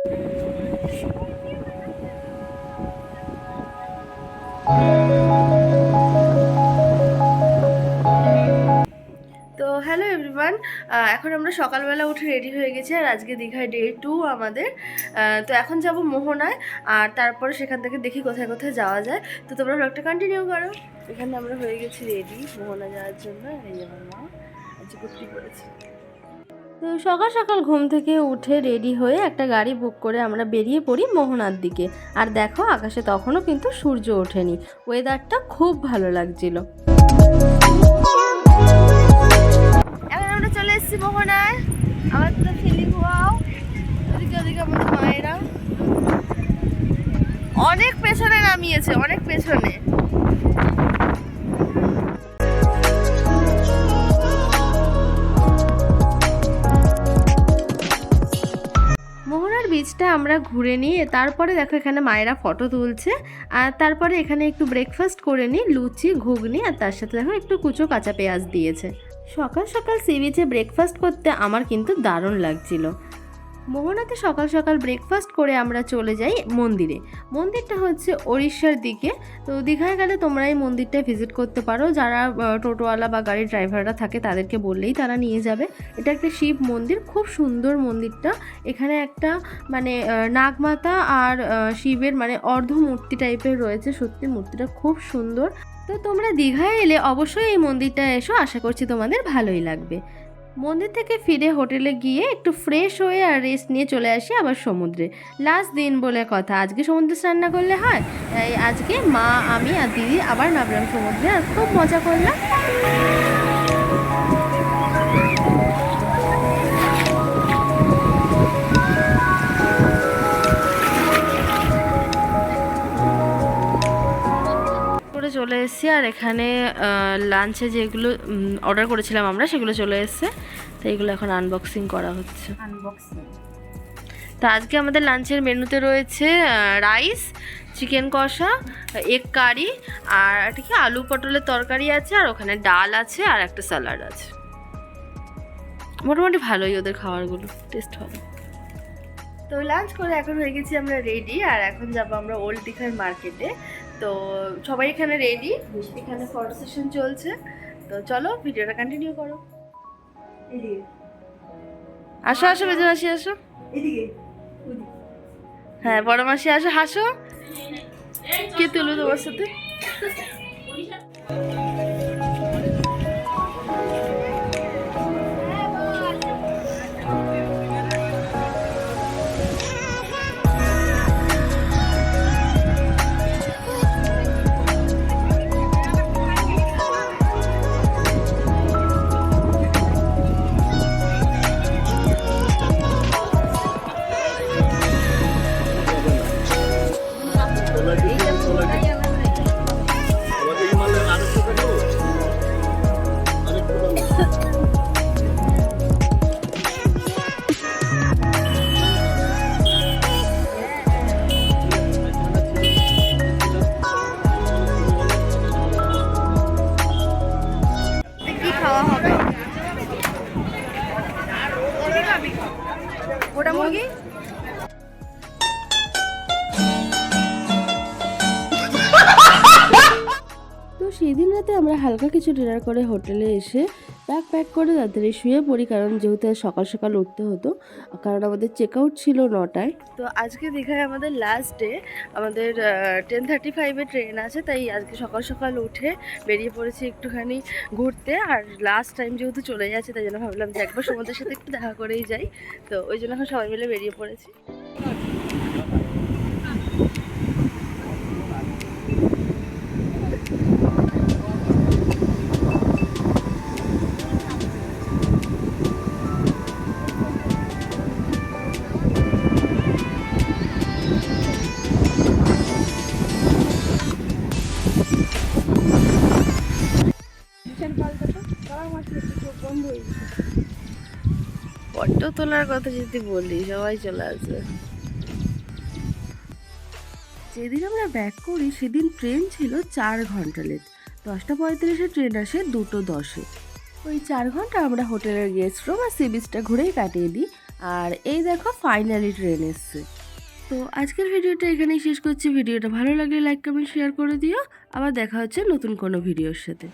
তো hello everyone, এখন আমরা সকালবেলা উঠে রেডি হয়ে গেছি আর আজকে দীঘায় ডে 2 আমাদের। তো এখন যাব মোহনায়, আর তারপরে সেখান থেকে দেখি কোথায় কোথায় যাওয়া যায়। তো তোমরা ব্লগটা কন্টিনিউ করো। এখানে আমরা হয়ে গেছি রেডি মোহনা যাওয়ার জন্য। এই আমার মা আজকে কুর্তি পরেছি। তো সকাল সকাল ঘুম থেকে উঠে রেডি হয়ে একটা গাড়ি বুক করে আমরা বেরিয়ে পড়ি মোহনার দিকে। আর দেখো আকাশে তখনও কিন্তু সূর্য ওঠেনি, ওয়েদারটা খুব ভালো লাগছিল। এখন আমরা চলে এসেছি মোহনায়। আমার তো ফিলিং হওয়াও ওদিকে ওদিকে আমাদের মায়েরা অনেক পেছনে নামিয়েছে, অনেক পেছনে। মোহনার বীচটা আমরা ঘুরে নিয়ে তারপরে দেখো এখানে মায়েরা ফটো তুলছে। আর তারপরে এখানে একটু ব্রেকফাস্ট করে নিই, লুচি ঘুগনি, আর তার সাথে দেখো একটু কুচো কাঁচা পেঁয়াজ দিয়েছে। সকাল সকাল সি বিচে ব্রেকফাস্ট করতে আমার কিন্তু দারুণ লাগছিল। মোহনাতে সকাল সকাল ব্রেকফাস্ট করে আমরা চলে যাই মন্দিরে। মন্দিরটা হচ্ছে ওড়িশার দিকে। তো দীঘায় গেলে তোমরা এই মন্দিরটা ভিজিট করতে পারো। যারা টোটোওয়ালা বা গাড়ির ড্রাইভাররা থাকে তাদেরকে বললেই তারা নিয়ে যাবে। এটা একটা শিব মন্দির, খুব সুন্দর মন্দিরটা। এখানে একটা মানে নাগমাতা আর শিবের মানে অর্ধ মূর্তি টাইপের রয়েছে। সত্যি মূর্তিটা খুব সুন্দর। তো তোমরা দীঘায় এলে অবশ্যই এই মন্দিরটা এসো, আশা করছি তোমাদের ভালোই লাগবে। মন্দির থেকে ফিরে হোটেলে গিয়ে একটু ফ্রেশ হয়ে আর রেস্ট নিয়ে চলে আসি আবার সমুদ্রে। লাস্ট দিন বলে কথা, আজকে সমুদ্রে স্নান না করলে হয়। আজকে মা, আমি আর দিদি আবার নামলাম সমুদ্রে, আর খুব মজা করলাম। চলে এসেছি, আর এখানে লাঞ্চে যেগুলো অর্ডার করেছিলাম আমরা সেগুলো চলে এসেছে। তো এগুলো এখন আনবক্সিং করা হচ্ছে। তো আজকে আমাদের লাঞ্চের মেনুতে রয়েছে রাইস, চিকেন কষা, এগ কারি, আর ঠিক আলু পটলের তরকারি আছে, আর ওখানে ডাল আছে, আর একটা স্যালাড আছে। মোটামুটি ভালোই ওদের খাবারগুলো, টেস্ট ভালো। তো লাঞ্চ করে এখন হয়ে গেছি আমরা রেডি, আর এখন যাবো আমরা ওল্ড দীঘার মার্কেটে। তো সবাই এখানে রেডি, এখানে ফটো সেশন চলছে। তো চলো ভিডিওটা কন্টিনিউ করো। আসো আসো বেজে মাসি আসো, হ্যাঁ বড় মাসি আসো, হাসো। কে তুলো তোমার সাথে? ওটা মুরগি। তো সেদিন রাতে আমরা হালকা কিছু ডিনার করে হোটেলে এসে প্যাক করে তাড়াতাড়ি শুয়ে পড়ি, কারণ যেহেতু সকাল সকাল উঠতে হতো, কারণ আমাদের চেক আউট ছিল 9টায়। তো আজকে দীঘায় আমাদের লাস্ট ডে, আমাদের 10:35-এ ট্রেন আছে, তাই আজকে সকাল সকাল উঠে বেরিয়ে পড়েছি একটুখানি ঘুরতে। আর লাস্ট টাইম যেহেতু চলে যাচ্ছে, তাই জন্য ভাবলাম যে একবার সমুদ্রের সাথে একটু দেখা করেই যাই। তো ওই জন্য এখন সবাই মিলে বেরিয়ে পড়েছি। ফটো তোলার কথা যদি বলি সবাই চলে আসবে। যেদিন আমরা ব্যাক করি সেদিন ট্রেন ছিল 4 ঘন্টা লেট। 10:35-এ ট্রেন আসে 2:10-এ। ওই 4 ঘন্টা আমরা হোটেলের গেস্ট রুম আর সি বিচটা ঘুরেই কাটিয়ে দিই। আর এই দেখো ফাইনালি ট্রেন এসছে। তো আজকের ভিডিওটা এখানেই শেষ করছি। ভিডিওটা ভালো লাগলে লাইক কমেন্ট শেয়ার করে দিও। আবার দেখা হচ্ছে নতুন কোনো ভিডিওর সাথে।